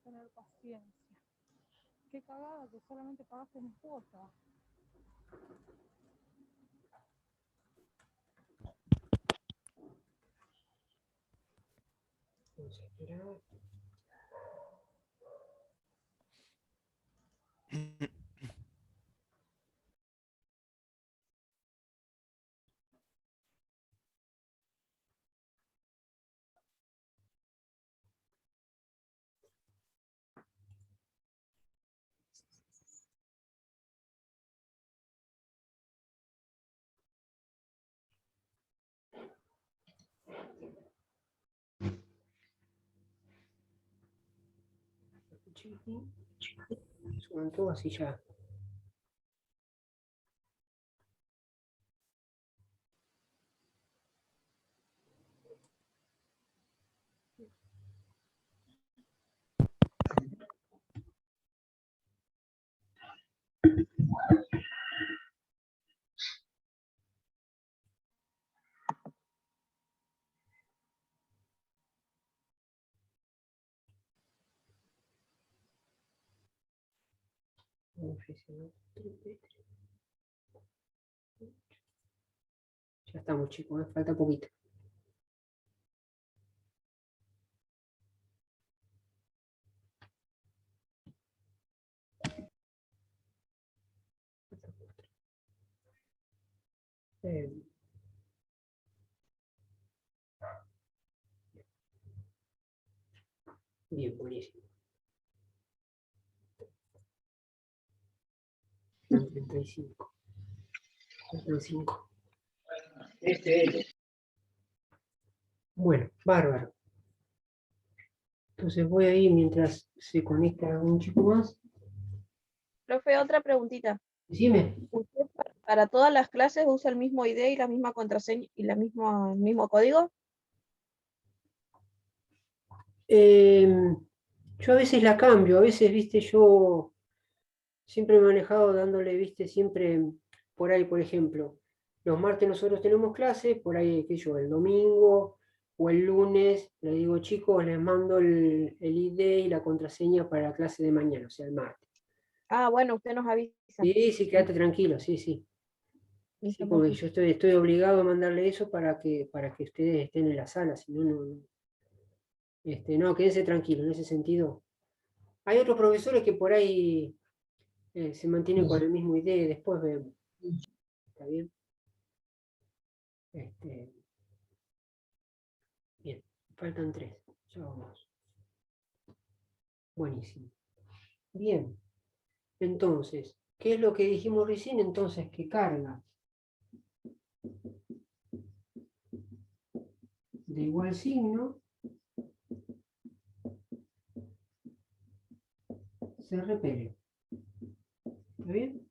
tener paciencia. Qué cagada que solamente pagaste mi cuota. Vamos a esperar. Suban todo así ya. Ya estamos, chicos, falta poquito. Bien, buenísimo. 35. Faltan 5. Bueno, bárbaro. Entonces voy a ir mientras se conecta un chico más. Profe, otra preguntita. Decime. ¿Usted para todas las clases usa el mismo ID y la misma contraseña y el mismo código? Yo a veces la cambio, a veces, viste, yo siempre me he manejado dándole, viste, siempre por ahí, por ejemplo, los martes nosotros tenemos clase, por ahí, qué sé yo, el domingo o el lunes, le digo, chicos, les mando el ID y la contraseña para la clase de mañana, o sea, el martes. Ah, bueno, usted nos avisa. Sí, quédate tranquilo, sí. Sí, porque yo estoy obligado a mandarle eso para que ustedes estén en la sala, si no, no, quédense tranquilos en ese sentido. Hay otros profesores que por ahí se mantienen con el mismo ID, después vemos. ¿Está bien? Bien, faltan 3. Ya vamos. Buenísimo. Bien. Entonces, ¿qué es lo que dijimos recién? Entonces, que carga de igual signo se repele. ¿Está bien?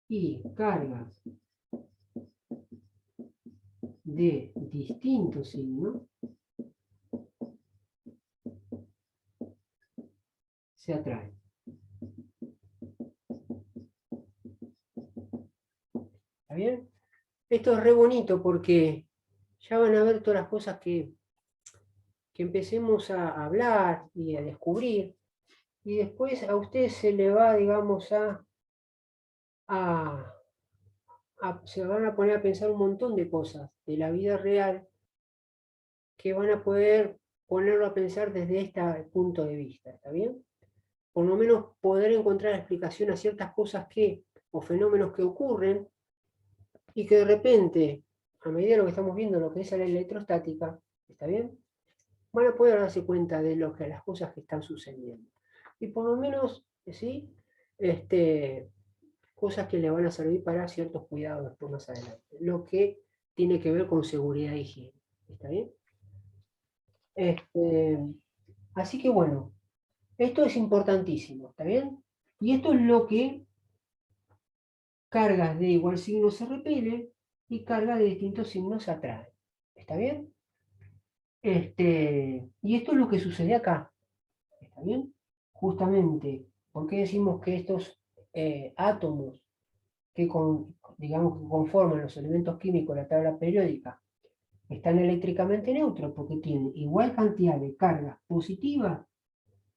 Y cargas de distinto signo se atraen. ¿Está bien? Esto es re bonito porque ya van a ver todas las cosas que empecemos a hablar y a descubrir, y después a usted se le va, digamos, se van a poner a pensar un montón de cosas de la vida real que van a poder ponerlo a pensar desde este punto de vista, ¿está bien? Por lo menos poder encontrar explicación a ciertas cosas o fenómenos que ocurren y que de repente, a medida de lo que estamos viendo, lo que es la electrostática, ¿está bien? Van a poder darse cuenta de las cosas que están sucediendo. Y por lo menos, ¿sí? Cosas que le van a servir para ciertos cuidados después más adelante. Lo que tiene que ver con seguridad e higiene. ¿Está bien? Así que bueno, esto es importantísimo, ¿está bien? Y esto es lo que cargas de igual signo se repelen y cargas de distintos signos se atraen. ¿Está bien? Y esto es lo que sucede acá. ¿Está bien? Justamente, ¿por qué decimos que estos átomos digamos, que conforman los elementos químicos de la tabla periódica están eléctricamente neutros porque tienen igual cantidad de cargas positivas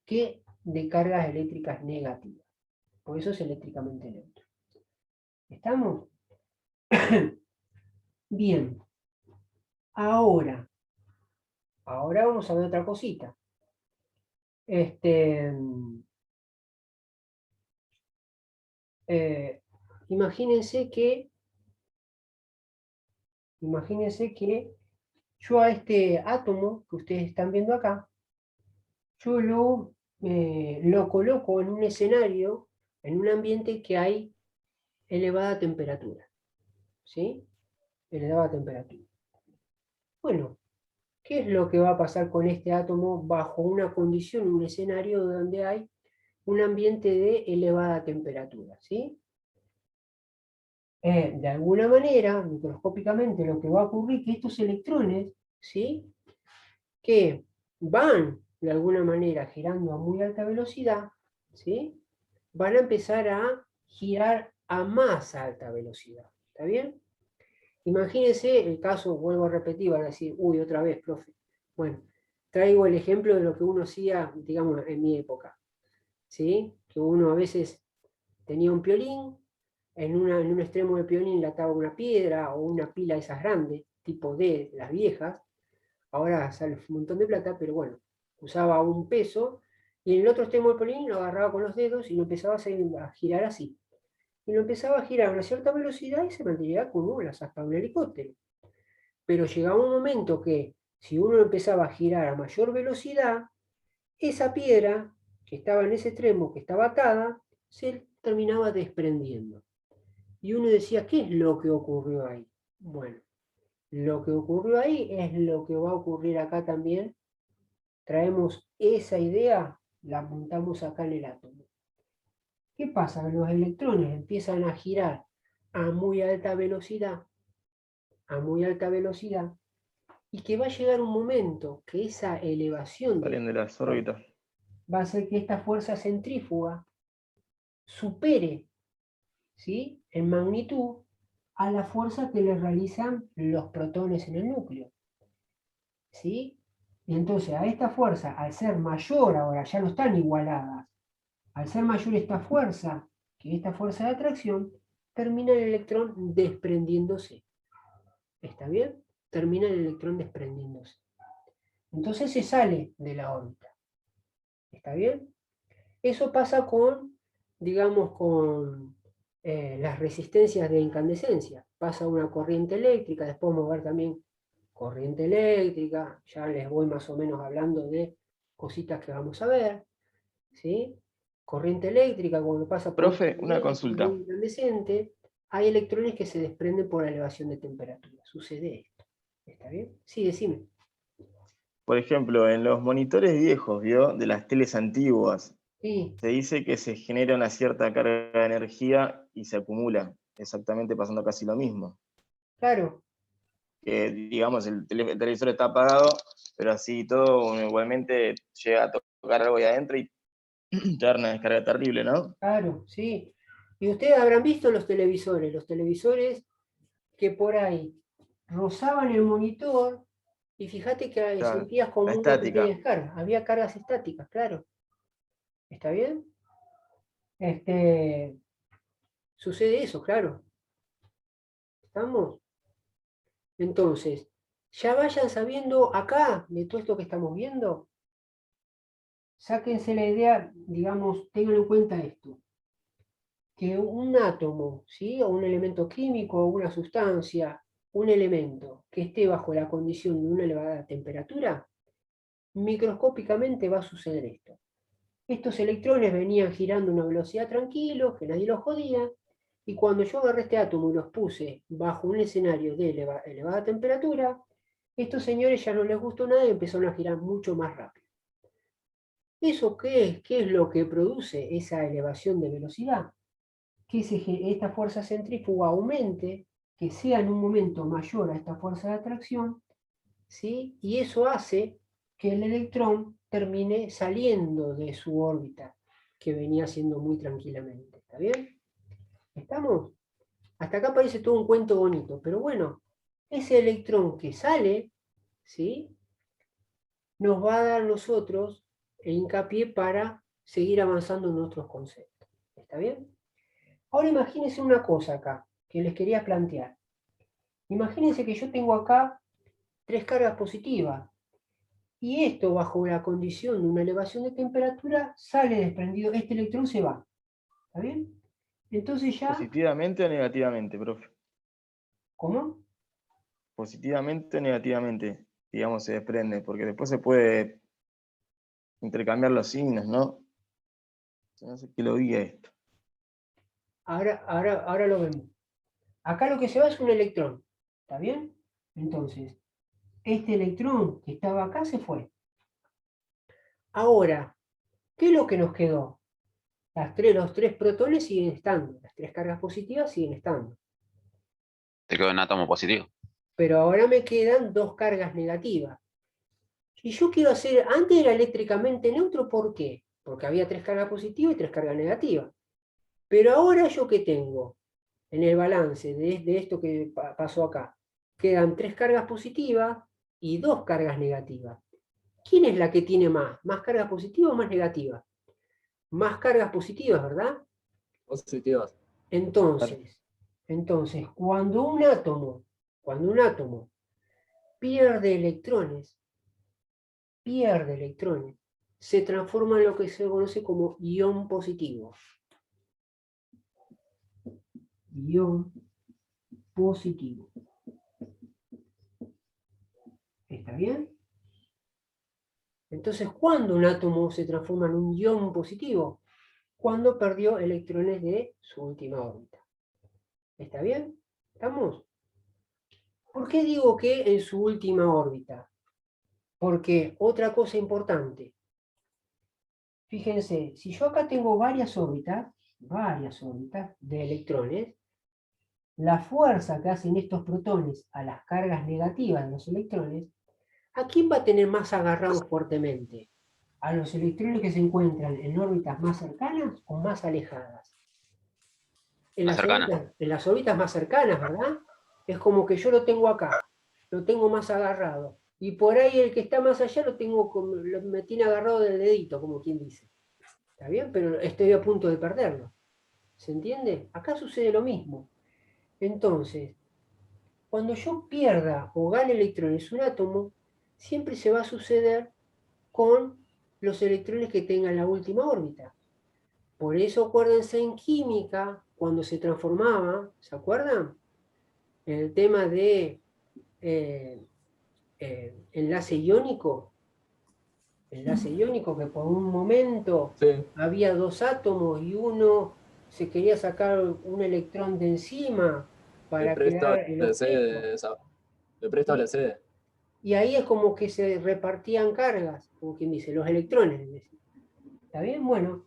que de cargas eléctricas negativas. Por eso es eléctricamente neutro. ¿Estamos? Bien. Ahora vamos a ver otra cosita. Imagínense que yo a este átomo que ustedes están viendo acá, yo lo coloco en un escenario, en un ambiente que hay elevada temperatura. ¿Sí? Elevada temperatura. Bueno, ¿qué es lo que va a pasar con este átomo bajo una condición, un escenario donde hay un ambiente de elevada temperatura? ¿Sí? De alguna manera, microscópicamente, lo que va a ocurrir es que estos electrones, ¿sí?, que van de alguna manera girando a muy alta velocidad, ¿sí?, van a empezar a girar a más alta velocidad. ¿Está bien? Imagínense el caso, vuelvo a repetir, van a decir, uy, otra vez, profe. Bueno, traigo el ejemplo de lo que uno hacía, digamos, en mi época, ¿sí? Que uno a veces tenía un piolín, en un extremo del piolín le ataba una piedra o una pila de esas grandes, tipo D, las viejas. Ahora sale un montón de plata, pero bueno, usaba un peso, y en el otro extremo del piolín lo agarraba con los dedos y lo empezaba a girar así. Y lo empezaba a girar a una cierta velocidad y se mantenía como las aspas de un helicóptero. Pero llegaba un momento que, si uno empezaba a girar a mayor velocidad, esa piedra que estaba en ese extremo, que estaba atada, se terminaba desprendiendo. Y uno decía, ¿qué es lo que ocurrió ahí? Bueno, lo que ocurrió ahí es lo que va a ocurrir acá también. Traemos esa idea, la montamos acá en el átomo. ¿Qué pasa? Los electrones empiezan a girar a muy alta velocidad, y que va a llegar un momento que esa elevación Salen de las órbitas. va a hacer que esta fuerza centrífuga supere, ¿sí?, en magnitud a la fuerza que le realizan los protones en el núcleo. ¿Sí? Y entonces a esta fuerza, al ser mayor ahora, ya no están igualadas, al ser mayor esta fuerza que esta fuerza de atracción, termina el electrón desprendiéndose. ¿Está bien? Termina el electrón desprendiéndose. Entonces se sale de la órbita. ¿Está bien? Eso pasa con, digamos, con las resistencias de incandescencia. Pasa una corriente eléctrica, después vamos a ver también corriente eléctrica, ya les voy más o menos hablando de cositas que vamos a ver, ¿sí? Corriente eléctrica, cuando pasa por Profe, un una medio consulta. muy incandescente, hay electrones que se desprenden por la elevación de temperatura. Sucede esto. ¿Está bien? Sí, decime. Por ejemplo, en los monitores viejos, ¿vio? De las teles antiguas, Sí, se dice que se genera una cierta carga de energía y se acumula, exactamente pasando casi lo mismo. claro. Que, digamos, el televisor está apagado, pero así todo, uno igualmente llega a tocar algo ahí adentro y te da una descarga terrible, ¿no? Claro, sí. Y ustedes habrán visto los televisores que por ahí rozaban el monitor y fíjate que Claro, sentías como la una pequeña estática. descarga. Había cargas estáticas, claro. ¿Está bien? Sucede eso, claro. ¿Estamos? Entonces, ya vayan sabiendo acá de todo esto que estamos viendo, sáquense la idea, digamos, tengan en cuenta esto. Que un átomo, ¿sí?, o un elemento químico, o una sustancia, un elemento que esté bajo la condición de una elevada temperatura, microscópicamente va a suceder esto. Estos electrones venían girando a una velocidad tranquilo, que nadie los jodía, y cuando yo agarré este átomo y los puse bajo un escenario de elevada temperatura, estos señores ya no les gustó nada y empezaron a girar mucho más rápido. ¿Eso qué es? ¿Qué es lo que produce esa elevación de velocidad? Que esta fuerza centrífuga aumente, que sea en un momento mayor a esta fuerza de atracción, ¿sí? Y eso hace que el electrón termine saliendo de su órbita, que venía haciendo muy tranquilamente. ¿Está bien? ¿Estamos? Hasta acá parece todo un cuento bonito, pero bueno, ese electrón que sale, ¿sí?, nos va a dar a nosotros el hincapié para seguir avanzando en nuestros conceptos. ¿Está bien? Ahora imagínense una cosa acá, que les quería plantear. Imagínense que yo tengo acá 3 cargas positivas, y esto bajo la condición de una elevación de temperatura sale desprendido, este electrón se va. ¿Está bien? Entonces ya... ¿Positivamente o negativamente, profe? ¿Cómo? Positivamente o negativamente, digamos, se desprende, porque después se puede intercambiar los signos, ¿no? No sé qué lo diga esto. Ahora lo vemos. Acá lo que se va es un electrón. ¿Está bien? Entonces, este electrón que estaba acá se fue. Ahora, ¿qué es lo que nos quedó? Los 3 protones siguen estando, las 3 cargas positivas siguen estando. Te quedó en átomo positivo. Pero ahora me quedan 2 cargas negativas. Y yo quiero hacer, antes era eléctricamente neutro, ¿por qué? Porque había 3 cargas positivas y 3 cargas negativas. Pero ahora yo ¿qué tengo? En el balance de esto que pasó acá, quedan 3 cargas positivas y 2 cargas negativas. ¿Quién es la que tiene más? ¿Más cargas positivas o más negativas? Más cargas positivas, ¿verdad? Positivas. Entonces, cuando un átomo pierde electrones, se transforma en lo que se conoce como ion positivo. Ion positivo. ¿Está bien? Entonces, ¿cuándo un átomo se transforma en un ion positivo? Cuando perdió electrones de su última órbita. ¿Está bien? ¿Estamos? ¿Por qué digo que en su última órbita? Porque otra cosa importante. Fíjense, si yo acá tengo varias órbitas de electrones, la fuerza que hacen estos protones a las cargas negativas de los electrones, ¿a quién va a tener más agarrados fuertemente? ¿A los electrones que se encuentran en órbitas más cercanas o más alejadas? En Más cercana. las órbitas más cercanas, ¿verdad? Es como que yo lo tengo acá, lo tengo más agarrado. Y por ahí el que está más allá me tiene agarrado del dedito, como quien dice. ¿Está bien? Pero estoy a punto de perderlo. ¿Se entiende? Acá sucede lo mismo. Entonces, cuando yo pierda o gane electrones un átomo, siempre se va a suceder con los electrones que tengan la última órbita. Por eso acuérdense en química, cuando se transformaba, ¿se acuerdan? El tema de enlace iónico, que por un momento Sí. había 2 átomos y uno se quería sacar un electrón de encima Le para presta quedar el la objeto. sede. Le presta la sede. Y ahí es como que se repartían cargas, como quien dice, los electrones. ¿Está bien? Bueno,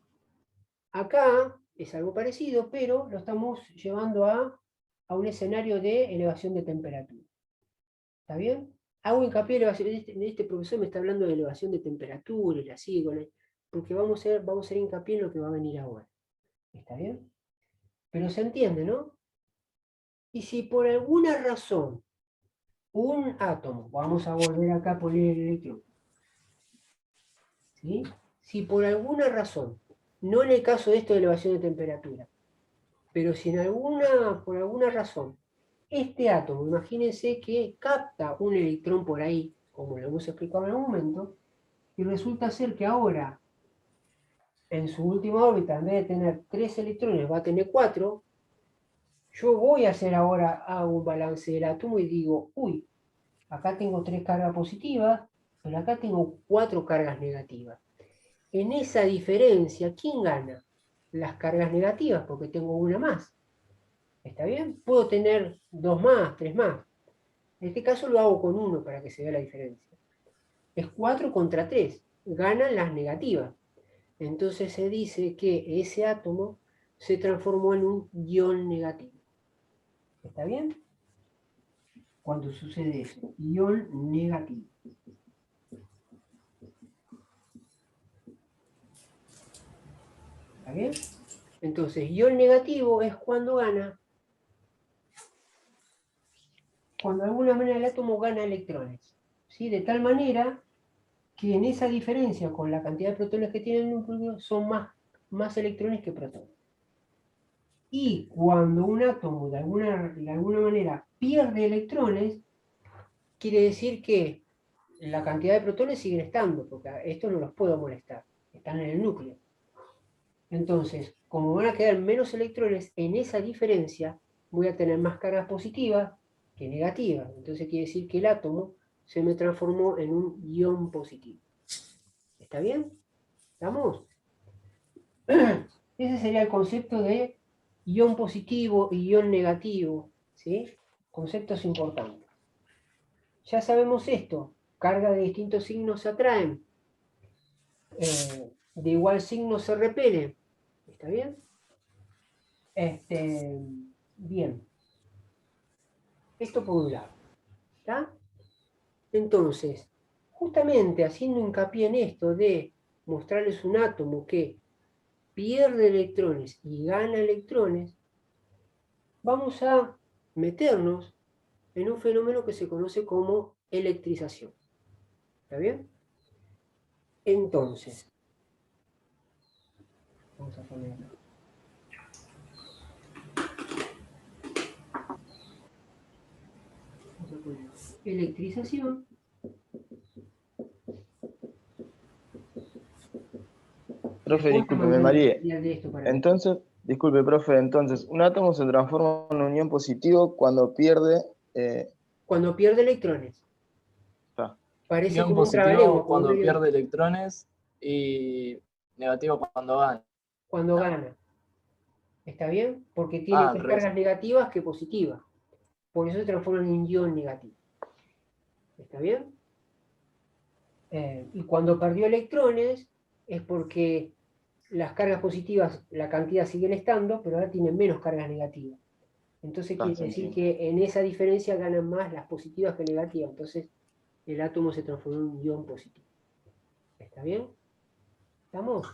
acá es algo parecido, pero lo estamos llevando a un escenario de elevación de temperatura. ¿Está bien? Hago hincapié en elevación, este profesor me está hablando de elevación de temperatura y así, porque vamos a hacer hincapié en lo que va a venir ahora. ¿Está bien? Pero se entiende, ¿no? Y si por alguna razón un átomo, vamos a volver acá a poner el electrón, ¿sí? Si por alguna razón, no en el caso de esto de elevación de temperatura, pero si por alguna razón, este átomo, imagínense que capta un electrón por ahí, como lo hemos explicado en algún momento, y resulta ser que ahora, en su última órbita, en vez de tener 3 electrones, va a tener 4, yo voy a hacer ahora, hago un balance del átomo y digo, uy, acá tengo 3 cargas positivas, pero acá tengo 4 cargas negativas. En esa diferencia, ¿quién gana? Las cargas negativas, porque tengo una más. ¿Está bien? Puedo tener 2 más, 3 más. En este caso lo hago con 1 para que se vea la diferencia. Es 4 contra 3. Ganan las negativas. Entonces se dice que ese átomo se transformó en un ion negativo. ¿Está bien? Cuando sucede eso, ion negativo. ¿Está bien? Entonces, ion negativo es cuando gana cuando de alguna manera el átomo gana electrones, ¿sí? De tal manera que en esa diferencia con la cantidad de protones que tiene el núcleo son más electrones que protones. Y cuando un átomo de alguna manera pierde electrones, quiere decir que la cantidad de protones siguen estando, porque a estos no los puedo molestar, están en el núcleo. Entonces, como van a quedar menos electrones en esa diferencia, voy a tener más cargas positivas que negativas. Entonces quiere decir que el átomo se me transformó en un ion positivo. ¿Está bien? ¿Estamos? Ese sería el concepto de ion positivo y ion negativo, ¿sí? Conceptos importantes. Ya sabemos esto, cargas de distintos signos se atraen, de igual signo se repelen. ¿Está bien? Bien. Esto por un lado. ¿Está? Entonces, justamente haciendo hincapié en esto de mostrarles un átomo que pierde electrones y gana electrones, vamos a meternos en un fenómeno que se conoce como electrización. ¿Está bien? Entonces, vamos a ponerlo. Vamos a poner electrización. Profe, Después disculpe, vamos a me ver mareé. material de esto para Entonces, disculpe, profe, entonces, un átomo se transforma en un ion positivo cuando pierde... cuando pierde electrones. está. Parece Ion como un positivo trabalengua cuando pierde electrones y negativo cuando gana. cuando gana. ¿Está bien? Porque tiene Al más revés. cargas negativas que positivas. Por eso se transforma en un ion negativo. ¿Está bien? Y cuando perdió electrones es porque las cargas positivas, la cantidad siguen estando, pero ahora tienen menos cargas negativas. Entonces quiere decir que en esa diferencia ganan más las positivas que negativas. Entonces el átomo se transformó en un ion positivo. ¿Está bien? ¿Estamos?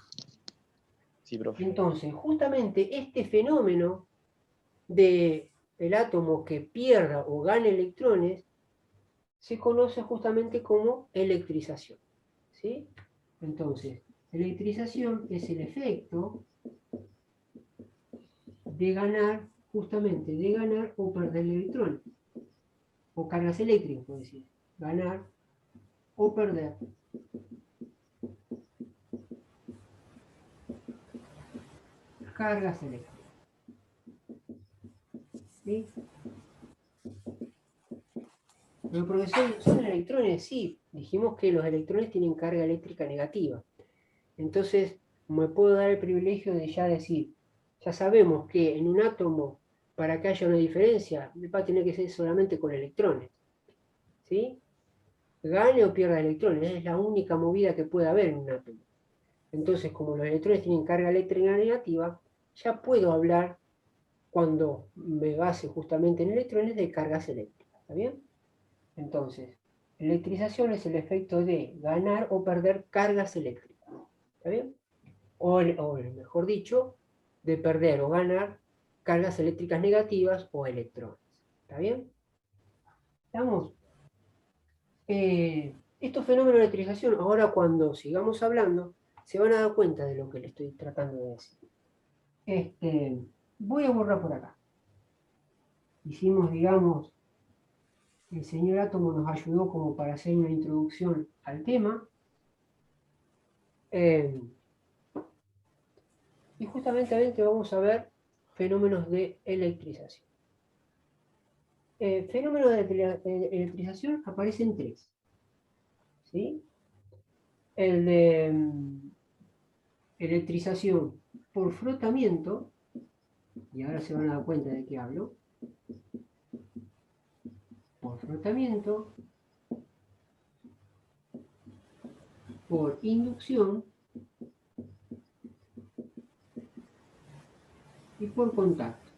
Sí, profe. Entonces, justamente este fenómeno de el átomo que pierda o gane electrones se conoce justamente como electrización. ¿Sí? Entonces, electrización es el efecto de ganar, justamente de ganar o perder electrones, o cargas eléctricas, por decir, ganar o perder cargas eléctricas. ¿Sí? Pero profesor, ¿son electrones? Sí, dijimos que los electrones tienen carga eléctrica negativa. Entonces, me puedo dar el privilegio de ya decir, ya sabemos que en un átomo, para que haya una diferencia, va a tener que ser solamente con electrones. ¿Sí? Gane o pierda electrones, es la única movida que puede haber en un átomo. Entonces, como los electrones tienen carga eléctrica negativa, ya puedo hablar, cuando me base justamente en electrones, de cargas eléctricas. ¿Está bien? Entonces, electrización es el efecto de ganar o perder cargas eléctricas. ¿Está bien? O mejor dicho, de perder o ganar cargas eléctricas negativas o electrones. ¿Está bien? ¿Estamos? Estos fenómenos de electrización, ahora cuando sigamos hablando, se van a dar cuenta de lo que les estoy tratando de decir. Voy a borrar por acá. Hicimos, digamos, el señor Átomo nos ayudó como para hacer una introducción al tema. Y justamente vamos a ver fenómenos de electrización. Fenómenos de electrización aparecen tres. ¿Sí? El de electrización por frotamiento, y ahora se van a dar cuenta de qué hablo, por frotamiento, por inducción y por contacto.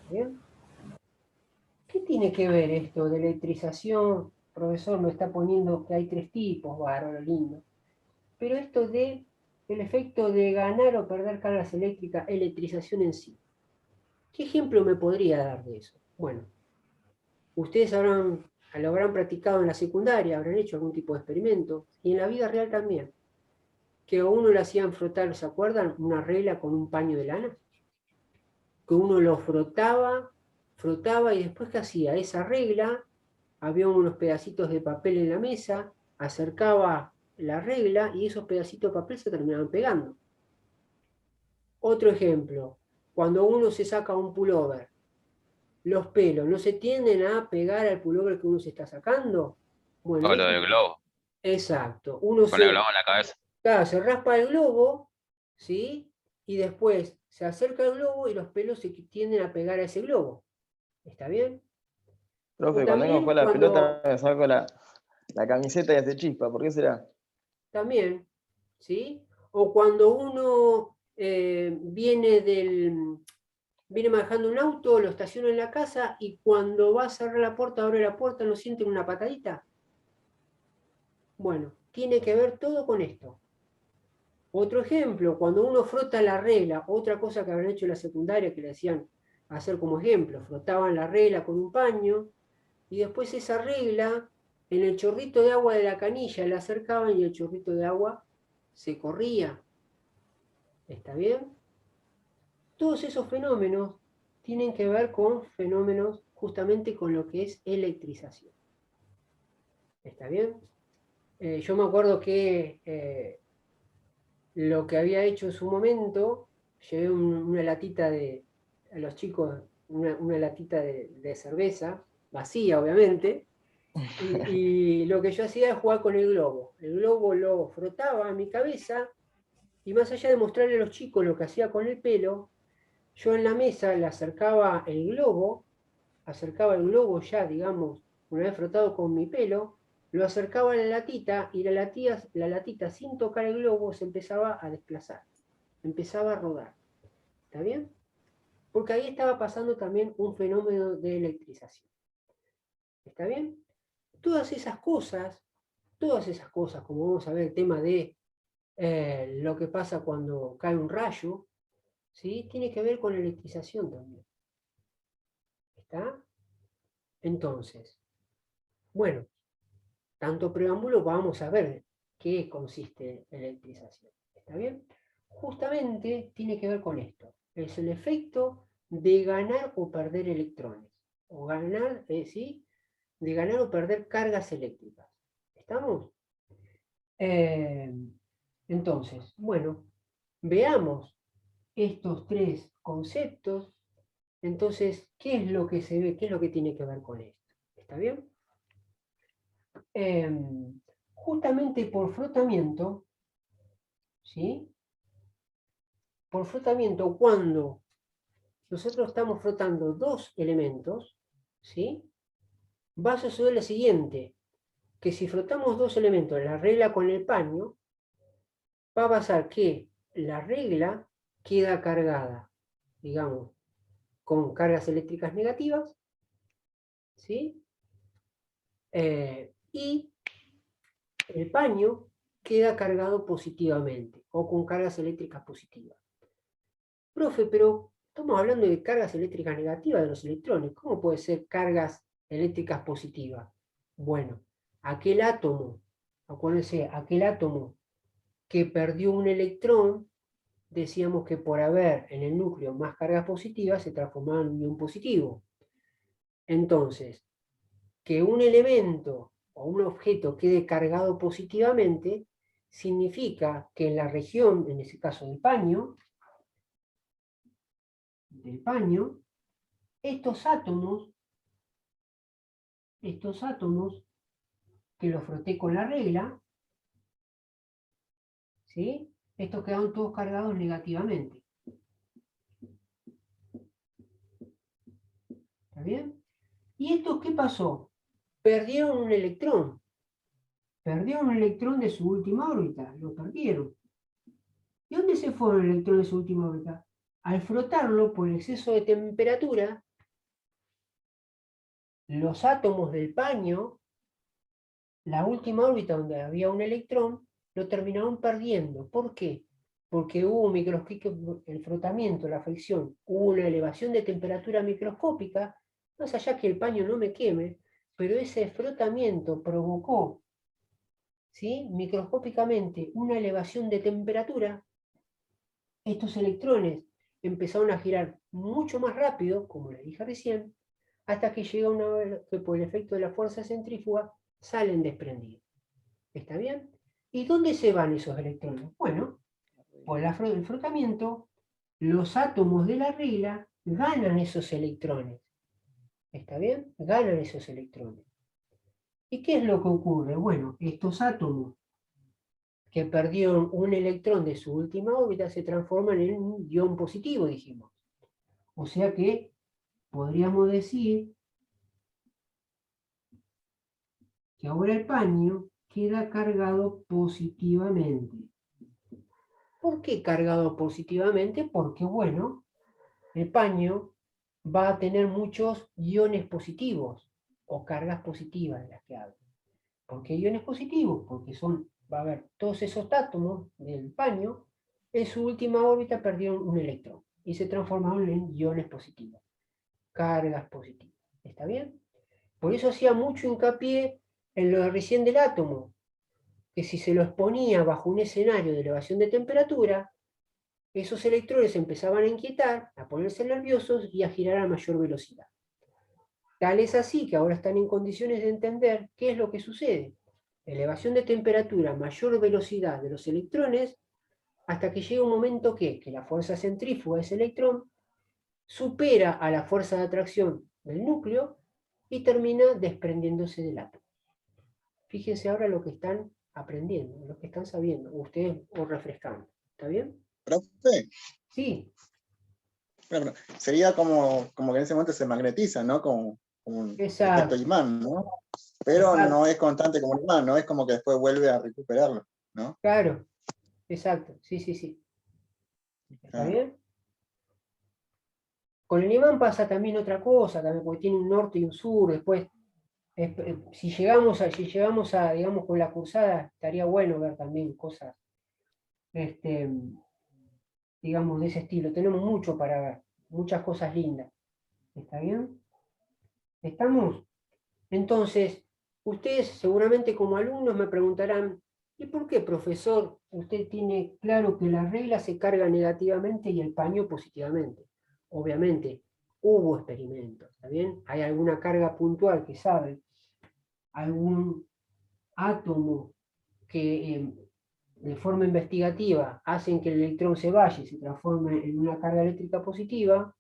¿Bien? ¿Qué tiene que ver esto de electrización? Profesor, me está poniendo que hay tres tipos, bárbaro, lindo. Pero esto de el efecto de ganar o perder cargas eléctricas, electrización en sí. ¿Qué ejemplo me podría dar de eso? Bueno, ustedes lo habrán practicado en la secundaria, habrán hecho algún tipo de experimento, y en la vida real también. Que a uno le hacían frotar, ¿se acuerdan? Una regla con un paño de lana. Que uno lo frotaba, y después ¿qué hacía? Esa regla, había unos pedacitos de papel en la mesa, acercaba la regla y esos pedacitos de papel se terminaban pegando. Otro ejemplo, cuando uno se saca un pullover, los pelos no se tienden a pegar al pullover que uno se está sacando. Bueno, O lo del globo, exacto. Uno con el se, globo en la cabeza. claro, se raspa el globo, ¿sí? Y después se acerca el globo y los pelos se tienden a pegar a ese globo. ¿Está bien? O Profe, cuando vengo a también jugar la cuando, pelota me saco la camiseta y hace chispa, ¿por qué será? también, ¿sí? O cuando uno viene manejando un auto, lo estaciona en la casa y cuando va a cerrar la puerta, abre la puerta, ¿no sienten una patadita? Bueno, tiene que ver todo con esto. Otro ejemplo, cuando uno frota la regla, otra cosa que habrán hecho en la secundaria que le hacían hacer como ejemplo, frotaban la regla con un paño y después esa regla en el chorrito de agua de la canilla la acercaban y el chorrito de agua se corría. ¿Está bien? Todos esos fenómenos tienen que ver con fenómenos justamente con lo que es electrización. ¿Está bien? Yo me acuerdo que lo que había hecho en su momento, llevé una latita a los chicos, una latita de cerveza, vacía obviamente, y lo que yo hacía era jugar con el globo. El globo lo frotaba a mi cabeza, y más allá de mostrarle a los chicos lo que hacía con el pelo, yo en la mesa le acercaba el globo ya, digamos, una vez frotado con mi pelo, lo acercaba a la latita y la latita sin tocar el globo se empezaba a desplazar, empezaba a rodar. ¿Está bien? Porque ahí estaba pasando también un fenómeno de electrización. ¿Está bien? Todas esas cosas, como vamos a ver el tema de lo que pasa cuando cae un rayo, ¿sí? Tiene que ver con electrización también. ¿Está? Entonces, bueno, tanto preámbulo vamos a ver qué consiste la electrización. ¿Está bien? Justamente tiene que ver con esto. Es el efecto de ganar o perder electrones. O ganar, ¿sí? De ganar o perder cargas eléctricas. ¿Estamos? Entonces, bueno, veamos estos tres conceptos. Entonces, ¿qué es lo que se ve? ¿Qué es lo que tiene que ver con esto? ¿Está bien? Justamente por frotamiento, ¿sí? Por frotamiento, cuando nosotros estamos frotando dos elementos, ¿sí? Va a suceder lo siguiente, que si frotamos dos elementos, la regla con el paño, va a pasar que la regla queda cargada, digamos, con cargas eléctricas negativas, ¿sí? Y el paño queda cargado positivamente o con cargas eléctricas positivas. Profe, pero estamos hablando de cargas eléctricas negativas de los electrones. ¿Cómo puede ser cargas eléctricas positivas? Bueno, aquel átomo, acuérdense, aquel átomo que perdió un electrón, decíamos que por haber en el núcleo más cargas positivas se transformaba en un ion positivo. Entonces, que un elemento o un objeto quede cargado positivamente significa que en la región, en ese caso del paño, estos átomos que los froté con la regla, ¿sí? Estos quedaron todos cargados negativamente. ¿Está bien? ¿Y estos qué pasó? Perdieron un electrón. Perdieron un electrón de su última órbita. Lo perdieron. ¿Y dónde se fue el electrón de su última órbita? Al frotarlo por exceso de temperatura, los átomos del paño, la última órbita donde había un electrón, lo terminaron perdiendo. ¿Por qué? porque hubo el frotamiento, la fricción, hubo una elevación de temperatura microscópica, más allá que el paño no me queme, pero ese frotamiento provocó, ¿sí?, microscópicamente una elevación de temperatura. Estos electrones empezaron a girar mucho más rápido, como les dije recién, hasta que llega una vez que por el efecto de la fuerza centrífuga salen desprendidos. ¿Está bien? ¿Y dónde se van esos electrones? Bueno, por el frotamiento, los átomos de la regla ganan esos electrones. ¿Está bien? Ganan esos electrones. ¿Y qué es lo que ocurre? Bueno, estos átomos que perdieron un electrón de su última órbita se transforman en un ion positivo, dijimos. O sea que podríamos decir que ahora el paño queda cargado positivamente. ¿Por qué cargado positivamente? Porque, bueno, el paño va a tener muchos iones positivos o cargas positivas de las que hablo. ¿Por qué iones positivos? Porque va a haber todos esos átomos del paño, en su última órbita perdieron un electrón y se transformaron en iones positivos, cargas positivas. ¿Está bien? Por eso hacía mucho hincapié en lo de recién del átomo, que si se los ponía bajo un escenario de elevación de temperatura, esos electrones empezaban a inquietar, a ponerse nerviosos y a girar a mayor velocidad. Tal es así que ahora están en condiciones de entender qué es lo que sucede. Elevación de temperatura, mayor velocidad de los electrones, hasta que llega un momento que la fuerza centrífuga de ese electrón supera a la fuerza de atracción del núcleo y termina desprendiéndose del átomo. Fíjense ahora lo que están aprendiendo, lo que están sabiendo, ustedes o refrescando. ¿Está bien? Profe, Sí, bueno, sería como que en ese momento se magnetiza, ¿no? Como un exacto. efecto imán, ¿no? Pero Exacto. no es constante como un imán, ¿no? Es como que después vuelve a recuperarlo, ¿no? Claro, exacto, sí, sí, sí. ¿Está Ah, bien? Con el imán pasa también otra cosa, también, porque tiene un norte y un sur. Después, si llegamos a, digamos, con la cursada, estaría bueno ver también cosas, digamos, de ese estilo. Tenemos mucho para ver, muchas cosas lindas. ¿Está bien? ¿Estamos? Entonces, ustedes seguramente como alumnos me preguntarán, ¿y por qué, profesor, usted tiene claro que la regla se carga negativamente y el paño positivamente? Obviamente, hubo experimentos, ¿está bien? Hay alguna carga puntual que sabe, algún átomo que de forma investigativa hacen que el electrón se vaya y se transforme en una carga eléctrica positiva,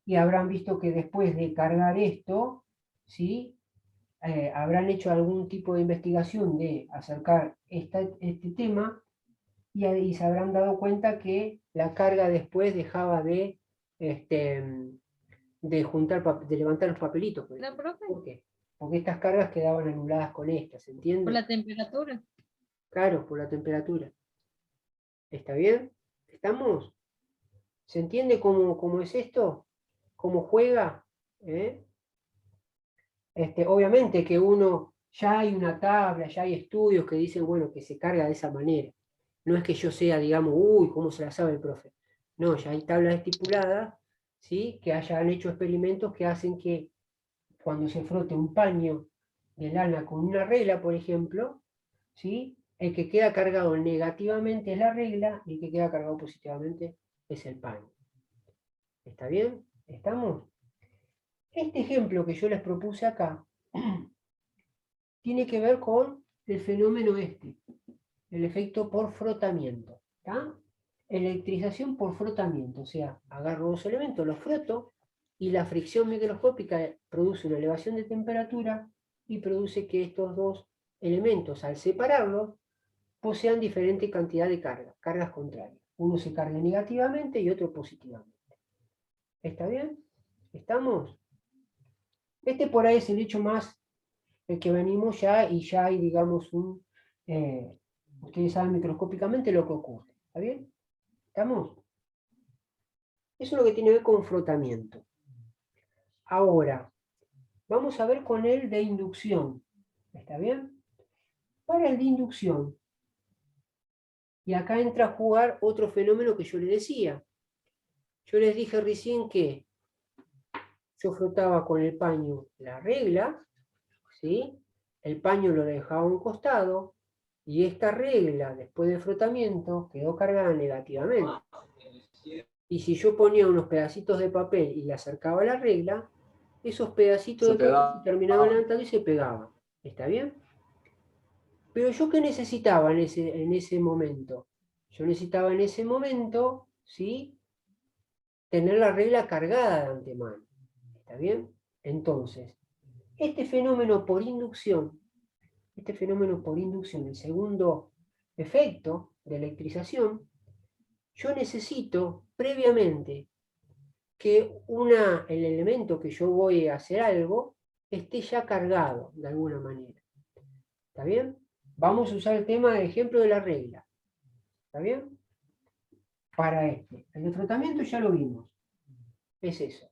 y habrán visto que después de cargar esto, ¿sí?, habrán hecho algún tipo de investigación de acercar este tema y se habrán dado cuenta que la carga después dejaba de de levantar los papelitos. Por ¿No, ejemplo. profe? ¿Por qué? Porque estas cargas quedaban anuladas con estas, ¿se entiende? Por la temperatura. Claro, por la temperatura. ¿Está bien? ¿Estamos? ¿Se entiende cómo es esto? ¿Cómo juega? ¿Eh? Obviamente que ya hay una tabla, ya hay estudios que dicen, bueno, que se carga de esa manera. No es que yo sea, digamos, uy, ¿cómo se la sabe el profe? No, ya hay tablas estipuladas, ¿sí?, que hayan hecho experimentos que hacen que cuando se frote un paño de lana con una regla, por ejemplo, ¿sí?, el que queda cargado negativamente es la regla y el que queda cargado positivamente es el paño. ¿Está bien? ¿Estamos? Este ejemplo que yo les propuse acá tiene que ver con el fenómeno el efecto por frotamiento. ¿Está? Electrización por frotamiento, o sea, agarro dos elementos, los froto, y la fricción microscópica produce una elevación de temperatura y produce que estos dos elementos, al separarlos, posean diferente cantidad de cargas contrarias. Uno se carga negativamente y otro positivamente. ¿Está bien? ¿Estamos? Este por ahí es el hecho más el que venimos ya, y ya hay, digamos, ustedes saben microscópicamente lo que ocurre. ¿Está bien? ¿Estamos? Eso es lo que tiene que ver con frotamiento. Ahora, vamos a ver con el de inducción. ¿Está bien? Para el de inducción, Y acá entra a jugar otro fenómeno que yo les decía. Yo les dije recién que yo frotaba con el paño la regla, ¿sí? El paño lo dejaba a un costado, y esta regla, después del frotamiento, quedó cargada negativamente. Y si yo ponía unos pedacitos de papel y le acercaba la regla, esos pedacitos Se de papel pegaba. se terminaban levantando y se pegaban. ¿Está bien? Pero yo, ¿qué necesitaba en ese momento? Yo necesitaba en ese momento, ¿sí?, tener la regla cargada de antemano. ¿Está bien? Entonces, este fenómeno por inducción, el segundo efecto de electrización, yo necesito previamente que el elemento que yo voy a hacer algo esté ya cargado de alguna manera. ¿Está bien? Vamos a usar el tema del ejemplo de la regla. ¿Está bien? Para el de frotamiento ya lo vimos. Es eso.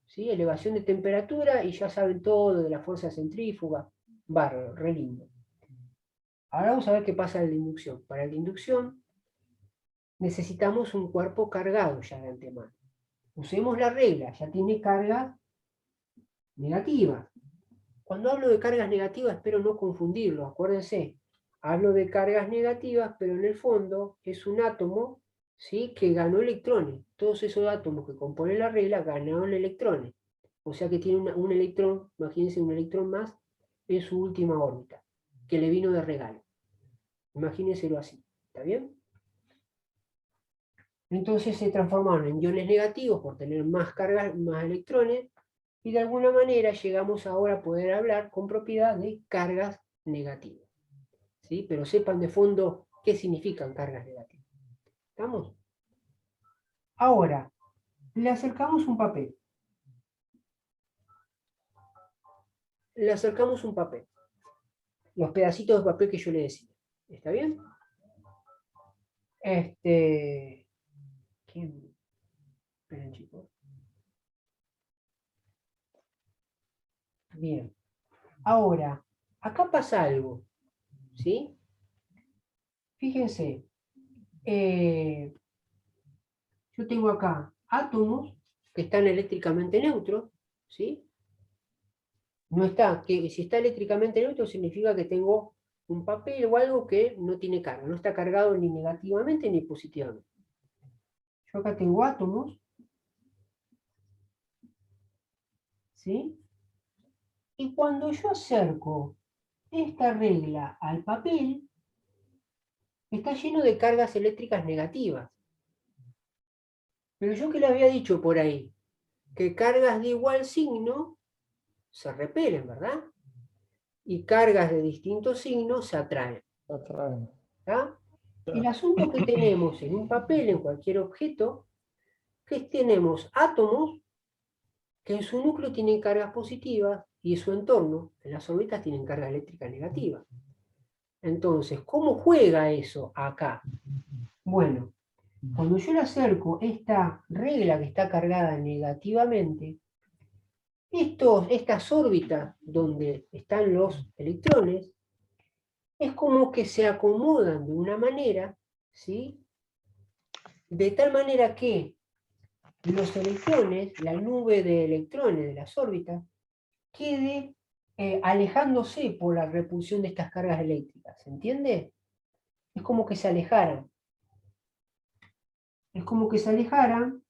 ¿Sí? Elevación de temperatura y ya saben todo de la fuerza centrífuga. Bárbaro, re lindo. Ahora vamos a ver qué pasa en la inducción. Para la inducción necesitamos un cuerpo cargado ya de antemano. Usemos la regla, ya tiene cargas negativas. Cuando hablo de cargas negativas, espero no confundirlo, acuérdense. Hablo de cargas negativas, pero en el fondo es un átomo, ¿sí?, que ganó electrones. Todos esos átomos que componen la regla ganaron electrones. O sea que tiene un electrón, imagínense un electrón más en su última órbita, que le vino de regalo. Imagínenselo así, ¿está bien? Entonces se transformaron en iones negativos por tener más cargas, más electrones, y de alguna manera llegamos ahora a poder hablar con propiedad de cargas negativas. ¿Sí? Pero sepan de fondo qué significan cargas negativas. ¿Estamos? Ahora, le acercamos un papel. Le acercamos un papel. Los pedacitos de papel que yo le decía. ¿Está bien? ¿Quién? Esperen, chicos. Bien. Ahora, acá pasa algo. ¿Sí? Fíjense. Yo tengo acá átomos que están eléctricamente neutros, ¿sí? No está, que si está eléctricamente neutro significa que tengo un papel o algo que no tiene carga, no está cargado ni negativamente ni positivamente. Yo acá tengo átomos, ¿sí? Y cuando yo acerco esta regla al papel, está lleno de cargas eléctricas negativas. Pero yo que le había dicho por ahí, que cargas de igual signo se repelen, ¿verdad? Y cargas de distintos signos se atraen. ¿Tá? El asunto que tenemos en un papel, en cualquier objeto, que tenemos átomos que en su núcleo tienen cargas positivas y en su entorno, en las órbitas, tienen carga eléctrica negativa. Entonces, ¿cómo juega eso acá? Bueno, cuando yo le acerco esta regla que está cargada negativamente, estas órbitas donde están los electrones, es como que se acomodan de una manera, ¿sí?, de tal manera que los electrones, la nube de electrones de las órbitas, quede alejándose por la repulsión de estas cargas eléctricas. ¿Se entiende? Es como que se alejaran. Es como que se alejaran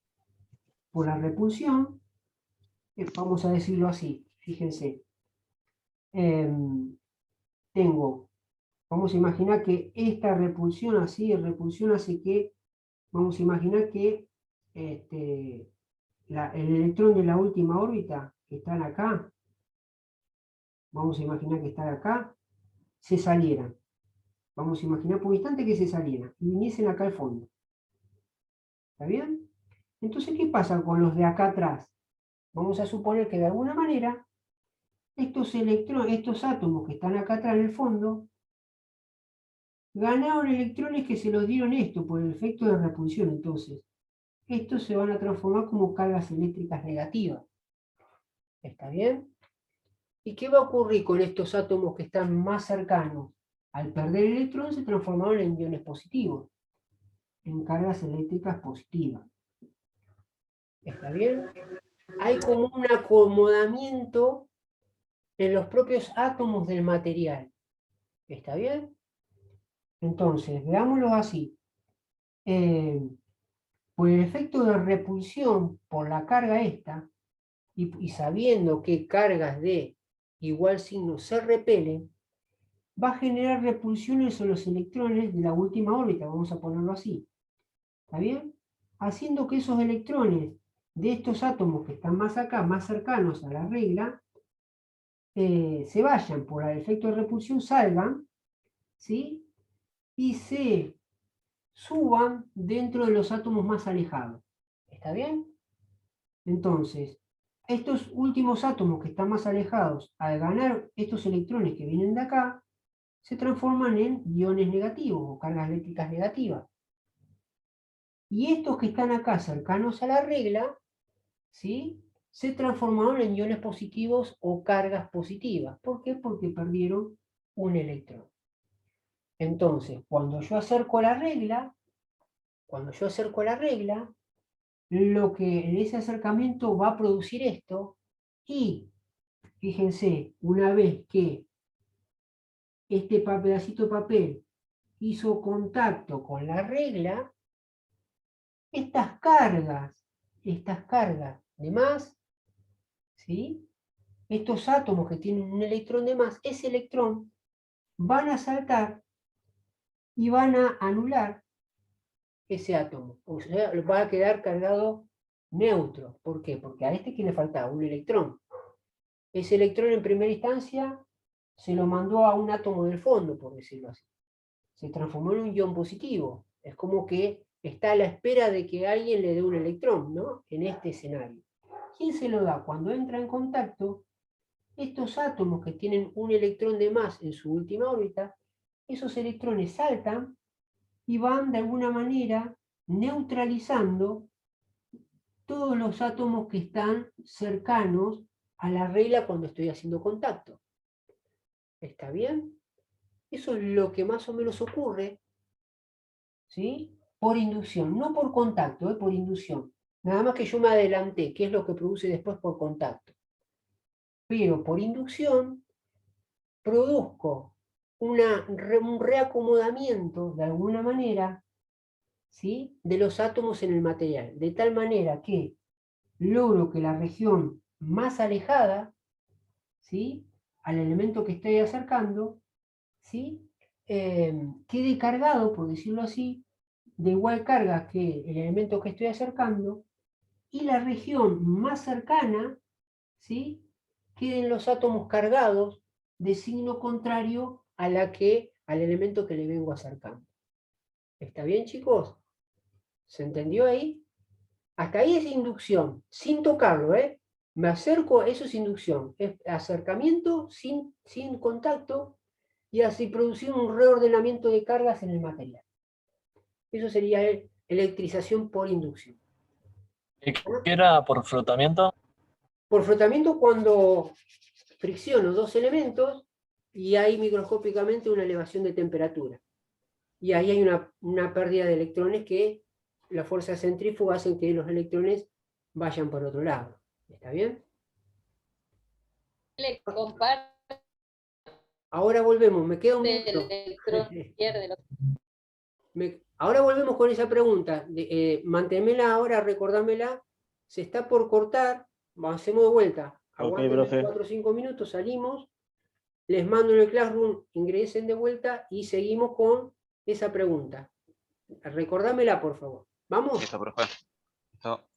por la repulsión, vamos a decirlo así, fíjense. Vamos a imaginar que esta repulsión hace que, vamos a imaginar que el electrón de la última órbita, que están acá, vamos a imaginar que están acá, se salieran. Vamos a imaginar por un instante que se salieran y viniesen acá al fondo. ¿Está bien? Entonces, ¿qué pasa con los de acá atrás? Vamos a suponer que de alguna manera estos átomos que están acá atrás en el fondo ganaron electrones que se los dieron esto por el efecto de repulsión. Entonces, estos se van a transformar como cargas eléctricas negativas. ¿Está bien? ¿Y qué va a ocurrir con estos átomos que están más cercanos? Al perder el electrón se transformaron en iones positivos. en cargas eléctricas positivas. ¿Está bien? Hay como un acomodamiento en los propios átomos del material. ¿Está bien? Entonces, veámoslo así. Por el efecto de repulsión por la carga esta, y sabiendo que cargas de igual signo se repelen, va a generar repulsiones sobre los electrones de la última órbita, vamos a ponerlo así. ¿Está bien? Haciendo que esos electrones de estos átomos que están más acá, más cercanos a la regla, se vayan por el efecto de repulsión, salgan, ¿sí? Y se suban dentro de los átomos más alejados. ¿Está bien? Entonces, estos últimos átomos que están más alejados, al ganar estos electrones que vienen de acá, se transforman en iones negativos o cargas eléctricas negativas. Y estos que están acá cercanos a la regla, ¿sí?, se transformaron en iones positivos o cargas positivas. ¿Por qué? Porque perdieron un electrón. Entonces, cuando yo acerco la regla, lo que en ese acercamiento va a producir esto, y fíjense, una vez que este pedacito de papel hizo contacto con la regla, estas cargas de más, ¿sí?, estos átomos que tienen un electrón de más, ese electrón van a saltar y van a anular ese átomo. O sea, va a quedar cargado neutro. ¿Por qué? Porque a este que le faltaba un electrón. Ese electrón en primera instancia se lo mandó a un átomo del fondo, por decirlo así. Se transformó en un ion positivo. Es como que está a la espera de que alguien le dé un electrón, ¿no? En este escenario. ¿Quién se lo da? Cuando entra en contacto, estos átomos que tienen un electrón de más en su última órbita, esos electrones saltan y van de alguna manera neutralizando todos los átomos que están cercanos a la regla cuando estoy haciendo contacto. ¿Está bien? Eso es lo que más o menos ocurre, ¿sí?, por inducción, no por contacto, por inducción. Nada más que yo me adelanté, qué es lo que produce después por contacto. Pero por inducción produzco un reacomodamiento, de alguna manera, ¿sí?, de los átomos en el material, de tal manera que logro que la región más alejada, ¿sí?, al elemento que estoy acercando, ¿sí?, quede cargado, por decirlo así, de igual carga que el elemento que estoy acercando, y la región más cercana, ¿sí?, queden los átomos cargados de signo contrario al elemento que le vengo acercando. ¿Está bien, chicos? ¿Se entendió ahí? Hasta ahí es inducción, sin tocarlo, ¿eh? Me acerco, eso es inducción, es acercamiento sin contacto, y así producir un reordenamiento de cargas en el material. Eso sería electrización por inducción. ¿Y qué era por frotamiento? Por frotamiento, cuando fricciono dos elementos y hay microscópicamente una elevación de temperatura. Y ahí hay una pérdida de electrones que la fuerza centrífuga hace que los electrones vayan por otro lado. ¿Está bien? Le comparte Ahora volvemos, me queda un el minuto. electrón, pierde los... Ahora volvemos con esa pregunta. Manténmela ahora, recordámela. Se está por cortar, hacemos de vuelta. Aguántenme profe. 4 o 5 minutos, salimos, les mando en el Classroom, ingresen de vuelta y seguimos con esa pregunta. Recordámela, por favor. ¿Vamos? Listo, profe. Listo.